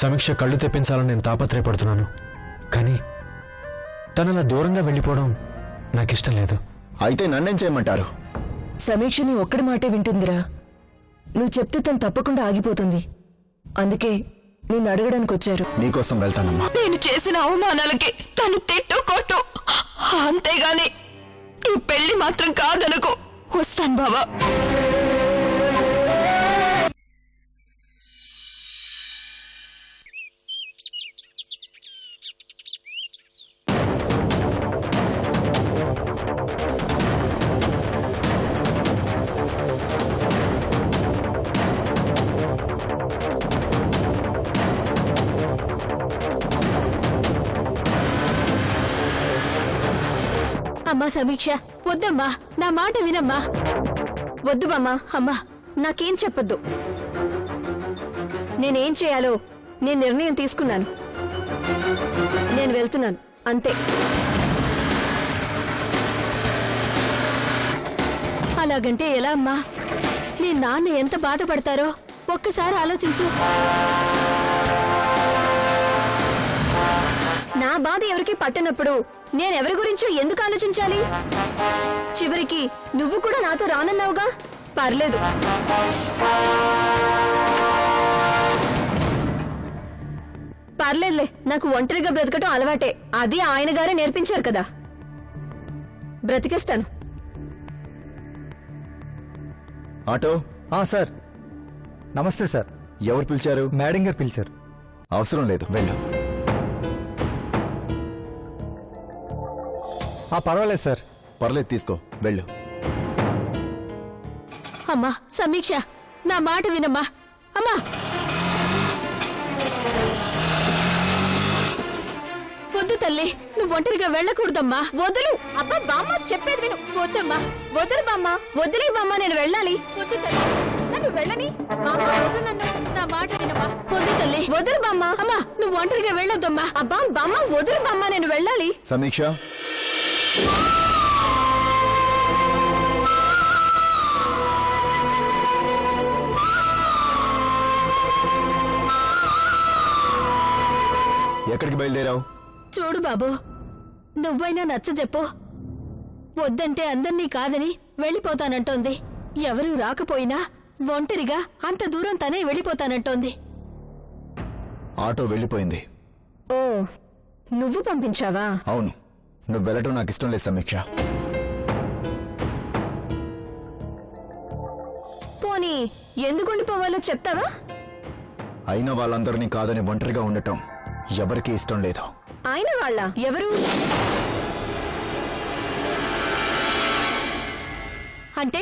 సమీక్ష కళ్ళు తెప్పించాలని నేను తాపత్రయపడుతున్నాను. కానీ తనలా దూరంగా వెళ్ళిపోవడం నాకిష్టం లేదు. అయితే నన్నేం చేయమంటారు? సమీక్షని ఒక్కడి మాటే వింటుందిరా. నువ్వు చెప్తే తను తప్పకుండా ఆగిపోతుంది. అందుకే నిన్ను అడగడానికి వచ్చారు. నీకోసం వెళ్తానమ్మా. నేను చేసిన అవమానాలకి తను తిట్టు కొట్టు, అంతేగాని ఈ పెళ్లి మాత్రం కాదనుకో. వస్తాను బావా. అమ్మా సమీక్ష, వద్దమ్మా, నా మాట వినమ్మా. వద్దు బామ్మా. అమ్మా నాకేం చెప్పొద్దు. నేనేం చేయాలో నేను నిర్ణయం తీసుకున్నాను. నేను వెళ్తున్నాను అంతే. అలాగంటే ఎలా అమ్మా? మీ నాన్న ఎంత బాధపడతారో ఒక్కసారి ఆలోచించు. నా బాధ ఎవరికి పట్టనప్పుడు నేనెవరి గురించో ఎందుకు ఆలోచించాలి? చివరికి నువ్వు కూడా నాతో రానన్నావుగా. పర్లేదు. పర్లేదులే, నాకు ఒంటరిగా బ్రతకటం అలవాటే. అది ఆయన గారే నేర్పించారు కదా. బ్రతికేస్తాను. ఆటో. సార్. నమస్తే సార్. ఎవరు పిలిచారు? మేడం గారు పిలిచారు. అవసరం లేదు, వెళ్ళు. పర్వాలేదు సార్. పర్లేదు, తీసుకో, వెళ్ళు. అమ్మా సమీక్ష, నా మాట వినమ్మా. అమ్మా వద్దు తల్లి, నువ్వు ఒంటరిగా వెళ్ళకూడదమ్మా. వదులు. అబ్బా బామ్మ, చెప్పేది విను. వద్దమ్మా. వదులు బామ్మ. వదిలే బామ్మ, నేను వెళ్ళాలి. వద్దు తల్లి, నన్ను వెళ్ళని. బామ్మ వద్దు నన్ను. నా మాట వినమ్మా. వద్దు తల్లి. వదులు బామ్మ. అమ్మా నువ్వు ఒంటరిగా వెళ్ళొద్దమ్మా. అబ్బా బామ్మ, వదులు బామ్మ, నేను వెళ్ళాలి. సమీక్ష, ఎక్కడికి బయలుదేరావు? చూడు బాబు, నువ్వైనా నచ్చ చెప్పు. వద్దంటే అందర్నీ కాదని వెళ్ళిపోతానంటోంది. ఎవరూ రాకపోయినా ఒంటరిగా అంత దూరం తనే వెళ్ళిపోతానంటోంది. ఆటో వెళ్ళిపోయింది. ఓ, నువ్వు పంపించావా? అవును, నువ్వు వెళ్ళటం నాకు ఇష్టం లేదు సమీక్ష. పోనీ ఎందుకు ఉండిపోవాలో చెప్తావా? అయిన వాళ్ళందరినీ కాదని ఒంటరిగా ఉండటం ఎవరికీ ఇష్టం లేదు. ఆయన వాళ్ళ ఎవరు? అంటే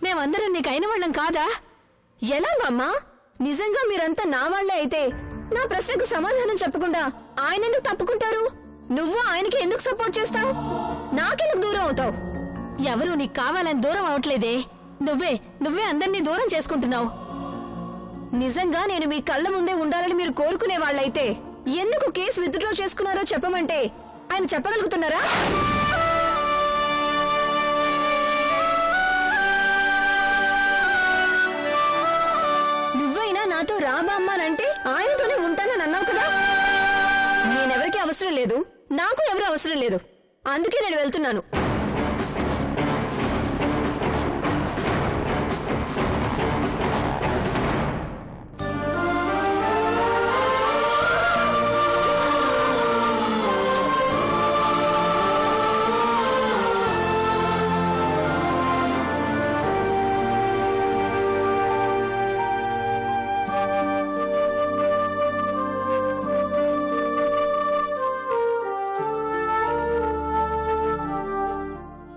మేమందరం నీకు అయిన వాళ్ళం కాదా? ఎలా బామ్మా? నిజంగా మీరంతా నా వాళ్ళే అయితే నా ప్రశ్నకు సమాధానం చెప్పకుండా ఆయన ఎందుకు తప్పుకుంటారు? నువ్వు ఆయనకి ఎందుకు సపోర్ట్ చేస్తావు? నాకెందుకు దూరం అవుతావు? ఎవరు నీకు కావాలని దూరం అవట్లేదే, నువ్వే అందరినీ దూరం చేసుకుంటున్నావు. నిజంగా నేను మీ కళ్ళ ముందే ఉండాలని మీరు కోరుకునే వాళ్ళైతే ఎందుకు కేసు విత్డ్రా చేసుకున్నారో చెప్పమంటే ఆయన చెప్పగలుగుతున్నారా? నువ్వైనా నాతో రాబామ్మానంటే ఆయనతోనే ఉంటానని అన్నావు కదా. నేనెవరికి అవసరం లేదు, నాకు ఎవరు అవసరం లేదు. అందుకే నేను వెళ్తున్నాను.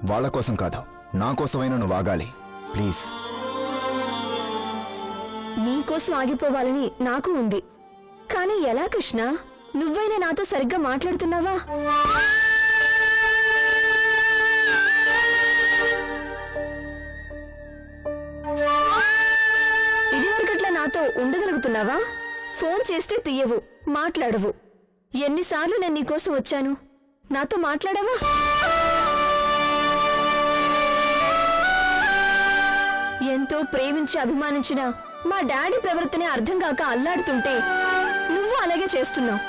వాళ్ళ కోసం కాదు, నా కోసమైనా నువ్వు ఆగాలి ప్లీజ్. నీకోసం ఆగిపోవాలని నాకు ఉంది. కానీ ఎలా కృష్ణ? నువ్వైనా నాతో సరిగ్గా మాట్లాడుతున్నావా? ఇదివరకట్లా నాతో ఉండగలుగుతున్నావా? ఫోన్ చేస్తే తీయవు, మాట్లాడవు. ఎన్నిసార్లు నేను నీకోసం వచ్చాను, నాతో మాట్లాడవా? ఎంతో ప్రేమించి అభిమానించిన మా డాడీ ప్రవర్తనే అర్థం కాక అల్లాడుతుంటే నువ్వు చేస్తున్నావు.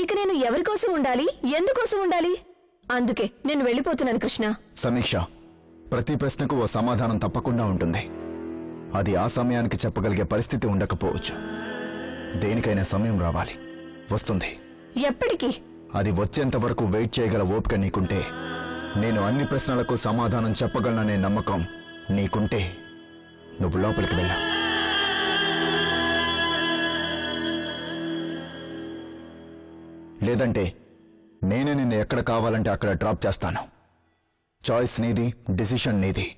ఇక నేను ఎవరి కోసం ఉండాలి, ఎందుకోసం ఉండాలి? అందుకే నేను వెళ్ళిపోతున్నాను కృష్ణ. సమీక్ష, ప్రతి ప్రశ్నకు ఓ సమాధానం తప్పకుండా ఉంటుంది. అది ఆ సమయానికి చెప్పగలిగే పరిస్థితి ఉండకపోవచ్చు. దేనికైనా సమయం రావాలి, వస్తుంది. ఎప్పటికీ? అది వచ్చేంత వరకు వెయిట్ చేయగల ఓపిక నీకుంటే, నేను అన్ని ప్రశ్నలకు సమాధానం చెప్పగలననే నమ్మకం నీకుంటే నువ్వు లోపలికి వెళ్ళా. లేదంటే నేనే నిన్ను ఎక్కడ కావాలంటే అక్కడ డ్రాప్ చేస్తాను. చాయిస్ నీది, డిసిషన్ నీది.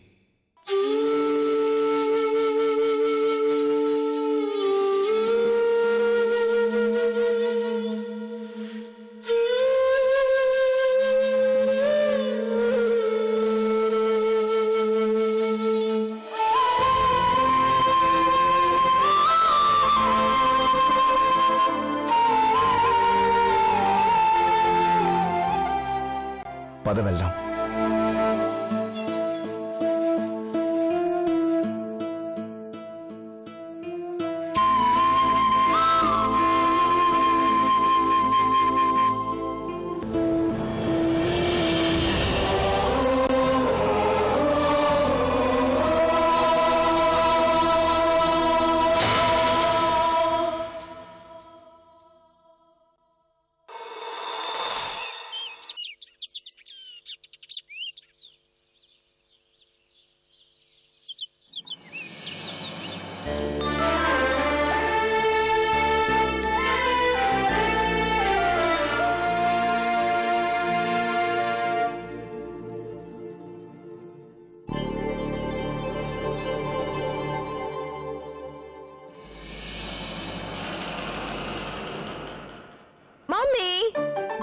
పద వెళ్దాం.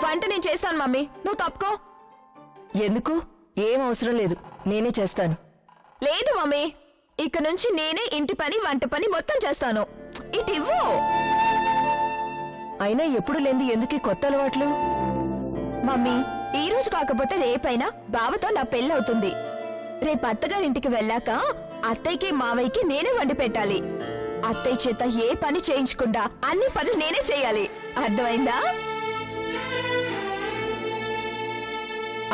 వంట నేను చేస్తాను మమ్మీ, నువ్వు తప్పుకో. ఎందుకు? ఏం అవసరం లేదు, నేనే చేస్తాను. లేదు మమ్మీ, ఇక నుంచి నేనే ఇంటి పని వంట పని మొత్తం చేస్తాను. ఇటు ఇవ్వు. అయినా ఎప్పుడు లేంది ఎందుకు కొత్త అలవాట్లు? మమ్మీ, ఈ రోజు కాకపోతే రేపైనా బావతో నా పెళ్ళవుతుంది. రేపు అత్తగారింటికి వెళ్ళాక అత్తయ్యకి మావయ్యకి నేనే వండి పెట్టాలి. అత్తయ్య చేత ఏ పని చేయించకుండా అన్ని పనులు నేనే చేయాలి. అర్థమైందా?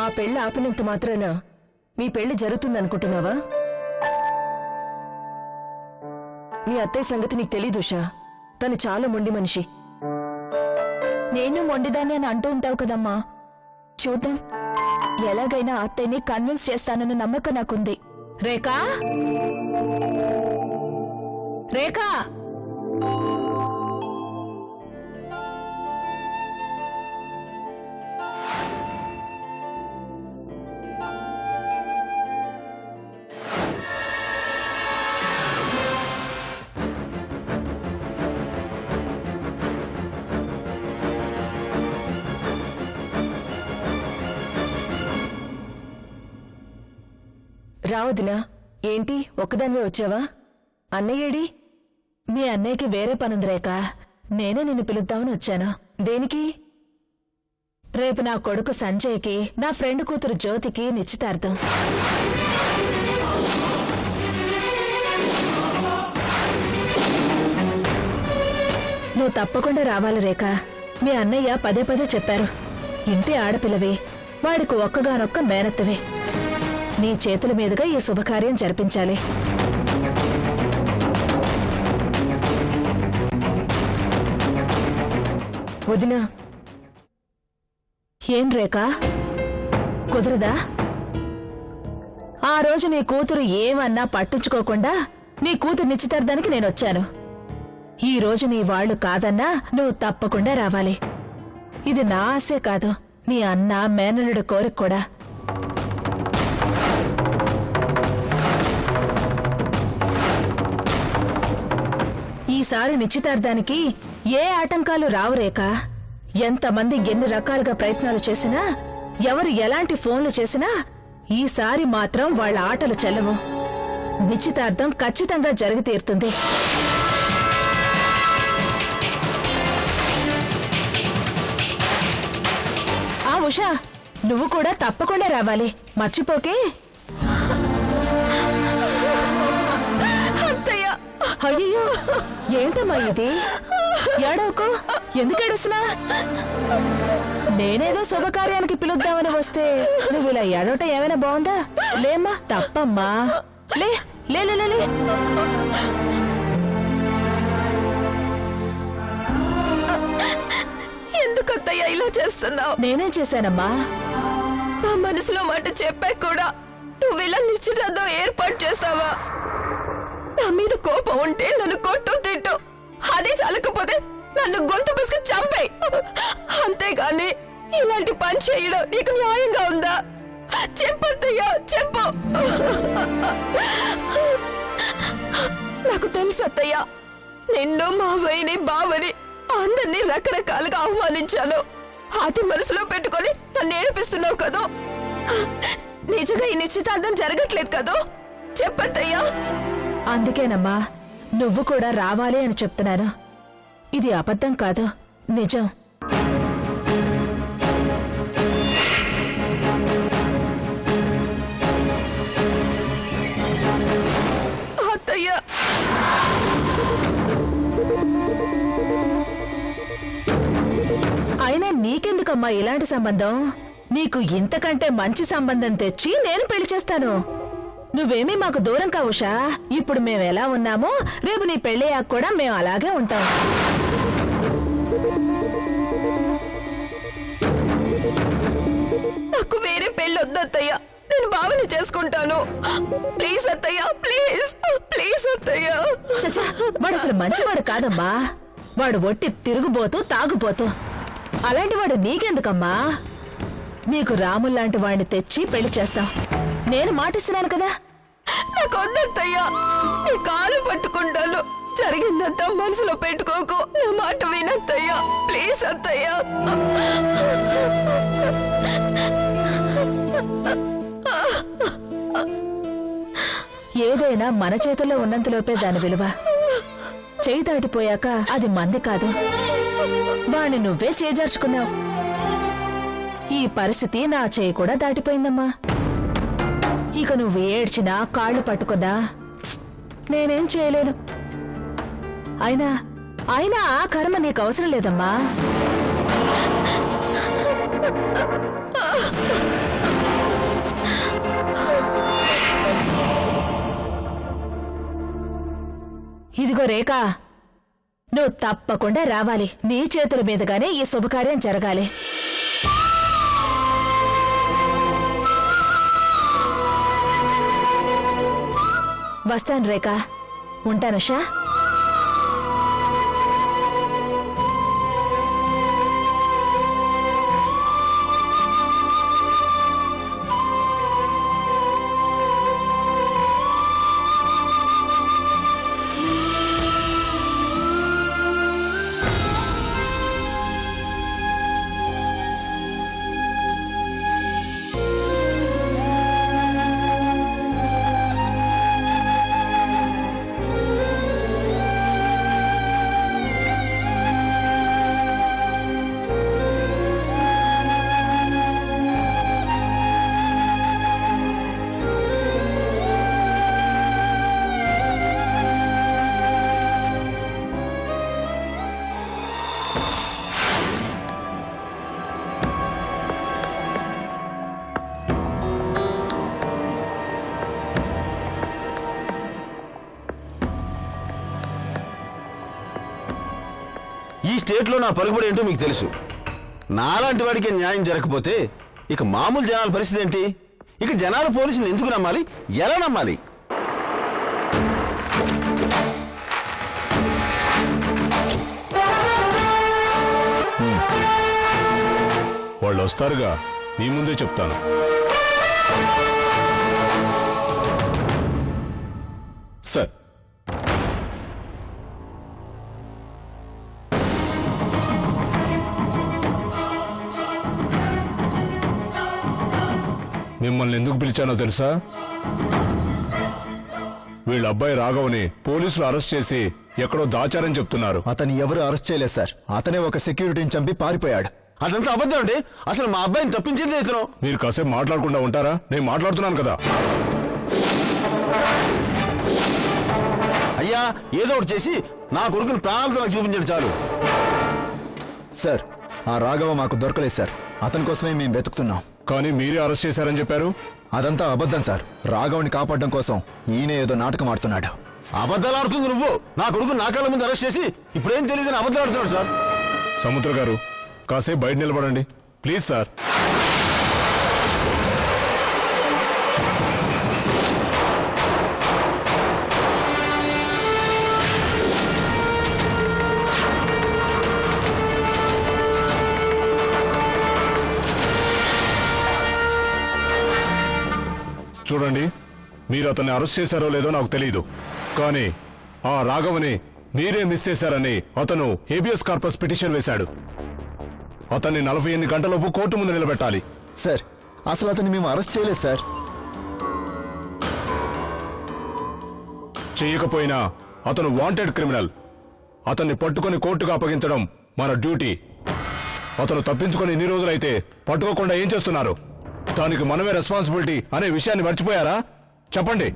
ఆ పెళ్లి ఆపినంత మాత్రాన మీ పెళ్లి జరుగుతుందనుకుంటున్నావా? మీ అత్తయ్య సంగతి నీకు తెలీదు ఉషా. తను చాలా మొండి మనిషి. నేను మొండిదాన్ని అని అంటూ ఉంటావు కదమ్మా. చూద్దాం, ఎలాగైనా అత్తయ్యని కన్విన్స్ చేస్తానన్న నమ్మకం నాకుంది. రేఖా, రేఖా, రావదినా. ఏంటి ఒక్కదానివే వచ్చావా? అన్నయ్యేడి? మీ అన్నయ్యకి వేరే పనుంది రేఖ, నేనే నిన్ను పిలుద్దామని వచ్చాను. దేనికి? రేపు నా కొడుకు సంజయ్కి నా ఫ్రెండ్ కూతురు జ్యోతికి నిశ్చితార్థం. నువ్వు తప్పకుండా రావాలి రేఖ. మీ అన్నయ్య పదే పదే చెప్పారు. ఇంటి ఆడపిల్లవి, వాడికి ఒక్కగానొక్క మేనత్తవే. నీ చేతుల మీదుగా ఈ శుభకార్యం జరిపించాలి. వదినా. ఏం రేఖ, కుదరదా? ఆ రోజు నీ కూతురు ఏమన్నా పట్టించుకోకుండా నీ కూతురు నిశ్చితార్థానికి నేనొచ్చాను. ఈ రోజు నీ వాళ్ళు కాదన్నా నువ్వు తప్పకుండా రావాలి. ఇది నా ఆశే కాదు, నీ అన్న మేనల్లుడి కోరిక కూడా. ఈసారి నిశ్చితార్థానికి ఏ ఆటంకాలు రావు రేఖ. ఎంతమంది ఎన్ని రకాలుగా ప్రయత్నాలు చేసినా, ఎవరు ఎలాంటి ఫోన్లు చేసినా ఈసారి మాత్రం వాళ్ళ ఆటలు చెల్లవు. నిశ్చితార్థం ఖచ్చితంగా జరిగి తీరుతుంది. ఆ ఉషా, నువ్వు కూడా తప్పకుండా రావాలి, మర్చిపోకే. అయ్యో ఏంటమ్మా ఇది? ఏడవకు, ఎందుకు ఏడుస్తున్నా? నేనేదో శుభకార్యానికి పిలుద్దామని వస్తే నువ్వు ఇలా ఏడవటం ఏమైనా బాగుందా? లేమ్మా, తప్పమ్మా. లే లే లే లే. ఎందుకు అత్తయ్య ఇలా చేస్తున్నావు? నేనేం చేశానమ్మా? నా మనసులో మాట చెప్పా కూడా నువ్వు ఇలా నిశ్చితార్థం ఏర్పాటు చేసావా? నా మీద కోపం ఉంటే నన్ను కొట్టు తిట్టు, అదే చాలకపోతే నన్ను గొంతు పిసికి చంపేయ్. అంతేగాని ఇలాంటి పని చేయడం నీకు న్యాయంగా ఉందా? చెప్పత్తయ్యా, చెప్పు. నాకు తెలుసు అత్తయ్య, నిన్ను మావయ్యని బావని అందరినీ రకరకాలుగా అవమానించాను. అది మనసులో పెట్టుకొని నన్ను ఏడిపిస్తున్నావు కదా. నిజంగా ఈ నిశ్చితార్థం జరగట్లేదు కదా? చెప్పత్తయ్యా. అందుకేనమ్మా నువ్వు కూడా రావాలి అని చెప్తున్నాను. ఇది అబద్ధం కాదు, నిజం. అత్తయ్య, అయినా నీకెందుకమ్మా ఇలాంటి సంబంధం? నీకు ఇంతకంటే మంచి సంబంధం తెచ్చి నేను పెళ్లి చేస్తాను. నువ్వేమీ మాకు దూరం కావుషా. ఇప్పుడు మేము ఎలా ఉన్నామో రేపు నీ పెళ్ళయ్యాక కూడా మేము అలాగే ఉంటాం. నాకు వేరే పెళ్ళి వద్దత్తయ్య, నేను బావని చేసుకుంటాను. ప్లీజ్ అత్తయ్య, ప్లీజ్ ప్లీజ్ అత్తయ్య. చచ్చా, వాడు అసలు మంచివాడు కాదమ్మా. వాడు ఒట్టి తిరుగుబోతూ తాగుబోతూ. అలాంటి వాడు నీకెందుకమ్మా? నీకు రాముల్లాంటి వాడిని తెచ్చి పెళ్లి చేస్తాం. నేను మాటిస్తున్నాను కదా. నాకు వద్దత్తయ్య, నీ కాలు పట్టుకుంటాను. జరిగిందంతా మనసులో పెట్టుకోకు, నా మాట వినత్తయ్య. ప్లీజ్ అత్తయ్య. ఏదైనా మన చేతుల్లో ఉన్నంతలోపే దాని విలువ. చేయి దాటిపోయాక అది మంది కాదు. వాణ్ణి నువ్వే చేజార్చుకున్నావు. ఈ పరిస్థితి నా చేయి కూడా దాటిపోయిందమ్మా. ఇక నువ్వు ఏడ్చినా కాళ్ళు పట్టుకున్నా నేనేం చేయలేను. అయినా అయినా ఆ కర్మ నీకు అవసరం లేదమ్మా. ఇదిగో రేఖ, నువ్వు తప్పకుండా రావాలి. నీ చేతుల మీదుగానే ఈ శుభకార్యం జరగాలి. వస్తాను రేఖ, ఉంటాను షా. ఈ స్టేట్లో నా పలుకుబడి ఏంటో మీకు తెలుసు. నాలాంటి వాడికి న్యాయం జరగకపోతే ఇక మామూలు జనాల పరిస్థితి ఏంటి? ఇక జనాలు పోలీసులు ఎందుకు నమ్మాలి? ఎలా నమ్మాలి? వాళ్ళు వస్తారుగా, నీ ముందే చెప్తాను. సార్, మిమ్మల్ని ఎందుకు పిలిచానో తెలుసా? వీళ్ళ అబ్బాయి రాఘవని పోలీసులు అరెస్ట్ చేసి ఎక్కడో దాచారని చెప్తున్నారు. అతన్ని ఎవరు అరెస్ట్ చేయలేదు సార్. అతనే ఒక సెక్యూరిటీని చంపి పారిపోయాడు. అదంతా అబద్ధం అండి. అసలు మా అబ్బాయిని తప్పించేది ఇతను. మీరు కాసేపు మాట్లాడకుండా ఉంటారా? నేను మాట్లాడుతున్నాను కదా. అయ్యా ఏదో ఒకటి చేసి నా కొడుకుని ప్రాణాలతో నాకు చూపించండి చాలు. సార్ ఆ రాఘవ మాకు దొరకలేదు సార్. అతని కోసమే మేము వెతుకుతున్నాం. కానీ మీరే అరెస్ట్ చేశారని చెప్పారు. అదంతా అబద్ధం సార్. రాఘవని కాపాడడం కోసం ఈయన ఏదో నాటకం ఆడుతున్నాడు. అబద్ధాలు ఆడుతుంది నువ్వు. నా కొడుకు నా కళ్ళ ముందు అరెస్ట్ చేసి ఇప్పుడేం తెలియదని అబద్ధాలు ఆడుతున్నాడు సార్. సముద్ర గారు కాసేపు బయట నిలబడండి ప్లీజ్ సార్. చూడండి, మీరు అతన్ని అరెస్ట్ చేశారో లేదో నాకు తెలియదు, కానీ ఆ రాఘవని మీరే మిస్ చేశారని అతను హేబియస్ కార్పస్ పిటిషన్ వేశాడు. అతన్ని 48 గంటలలోపు కోర్టు ముందు నిలబెట్టాలి. సార్ అసలు అతన్ని మేము అరెస్ట్ చేయలేదు సార్. చేయకపోయినా అతను వాంటెడ్ క్రిమినల్. అతన్ని పట్టుకొని కోర్టుకు అప్పగించడం మన డ్యూటీ. అతను తప్పించుకొని ఇన్ని రోజులైతే పట్టుకోకుండా ఏం చేస్తున్నారు? దానికి మనమే రెస్పాన్సిబిలిటీ అనే విషయాన్ని మర్చిపోయారా? చెప్పండి.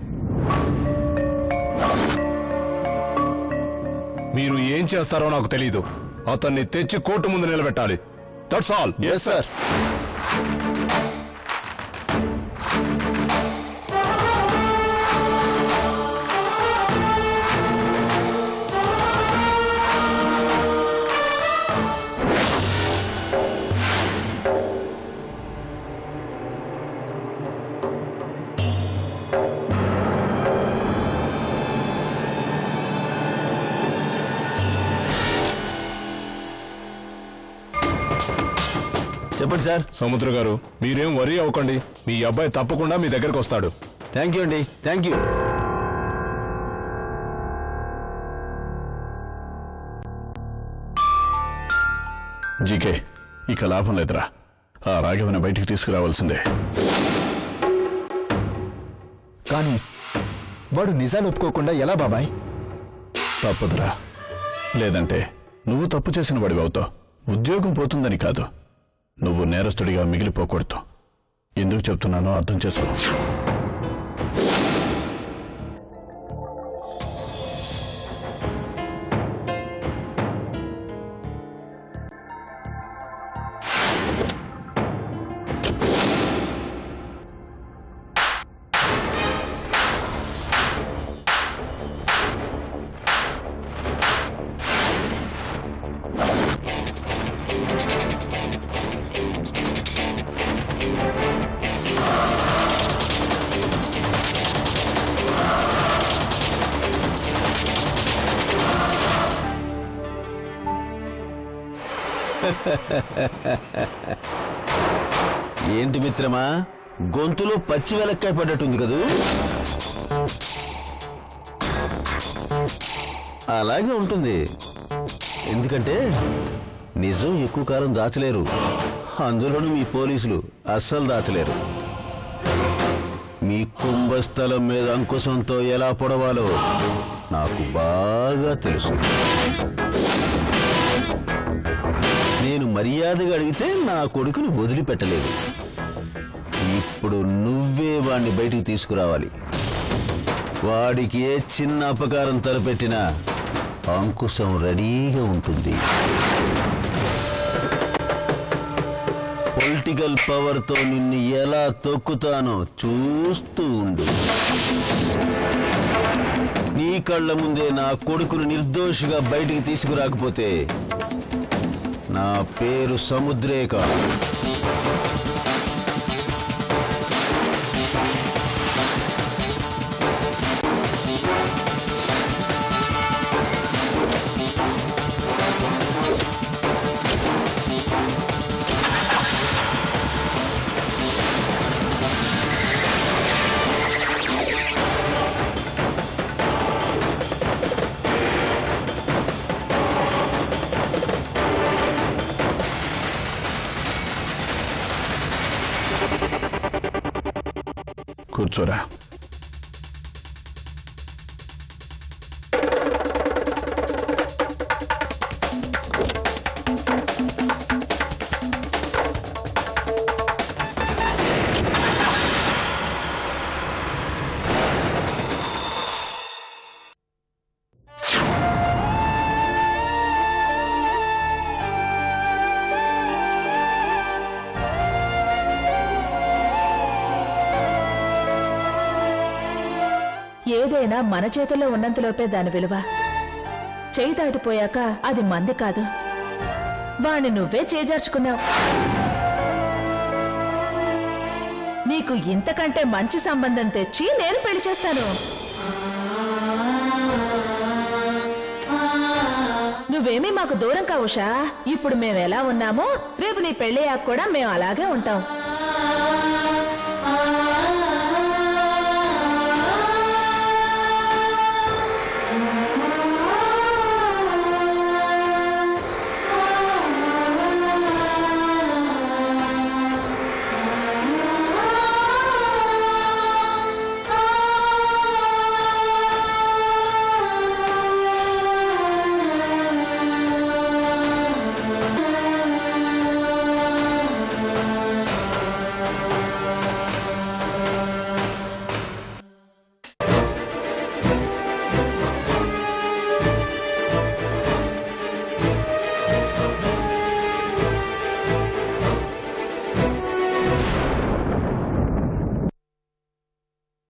మీరు ఏం చేస్తారో నాకు తెలీదు. అతన్ని తెచ్చి కోర్టు ముందు నిలబెట్టాలి. That's all. yes sir. చెప్పండి సార్. సముద్ర గారు మీరేం వరీ అవ్వకండి. మీ అబ్బాయి తప్పకుండా మీ దగ్గరకు వస్తాడు. థ్యాంక్ యూ అండి. Thank you. జీకే ఇక లాభం లేదురా. ఆ రాఘవని బయటికి తీసుకురావాల్సిందే. కానీ వాడు నిజాలు ఒప్పుకోకుండా ఎలా బాబాయ్? తప్పదురా. లేదంటే నువ్వు తప్పు చేసిన వాడివి అవుతావు. ఉద్యోగం పోతుందని కాదు, నువ్వు నేరస్తుడిగా మిగిలిపోకూడదు. ఎందుకు చెప్తున్నానో అర్థం చేసుకో. ఏంటి మిత్రమా, గొంతులో పచ్చి వెలక్కాయ పడ్డట్టుంది కదూ? అలాగే ఉంటుంది. ఎందుకంటే నిజం ఎక్కువ కాలం దాచలేరు. అందులోనూ మీ పోలీసులు అస్సలు దాచలేరు. మీ కుంభస్థలం మీద అంకుశంతో ఎలా పొడవాలో నాకు బాగా తెలుసు. నేను మర్యాదగా అడిగితే నా కొడుకుని వదిలిపెట్టలేదు. ఇప్పుడు నువ్వే వాణ్ణి బయటికి తీసుకురావాలి. వాడికి ఏ చిన్న అపకారం తలపెట్టినా అంకుశం రెడీగా ఉంటుంది. పొలిటికల్ పవర్తో నిన్ను ఎలా తొక్కుతానో చూస్తూ ఉండు. నీ కళ్ళ ముందే నా కొడుకును నిర్దోషిగా బయటికి తీసుకురాకపోతే నా పేరు సముద్రే కాదు. కూర్చోరా. ఏదైనా మన చేతుల్లో ఉన్నంతలోపే దాని విలువ. చేయి దాటిపోయాక అది మంది కాదు. వాణ్ణి నువ్వే చేజార్చుకున్నావు. నీకు ఇంతకంటే మంచి సంబంధం తెచ్చి నేను పెళ్లి చేస్తాను. నువ్వేమీ మాకు దూరం కావుషా. ఇప్పుడు మేము ఎలా ఉన్నామో రేపు నీ పెళ్ళయ్యాక కూడా మేము అలాగే ఉంటాం.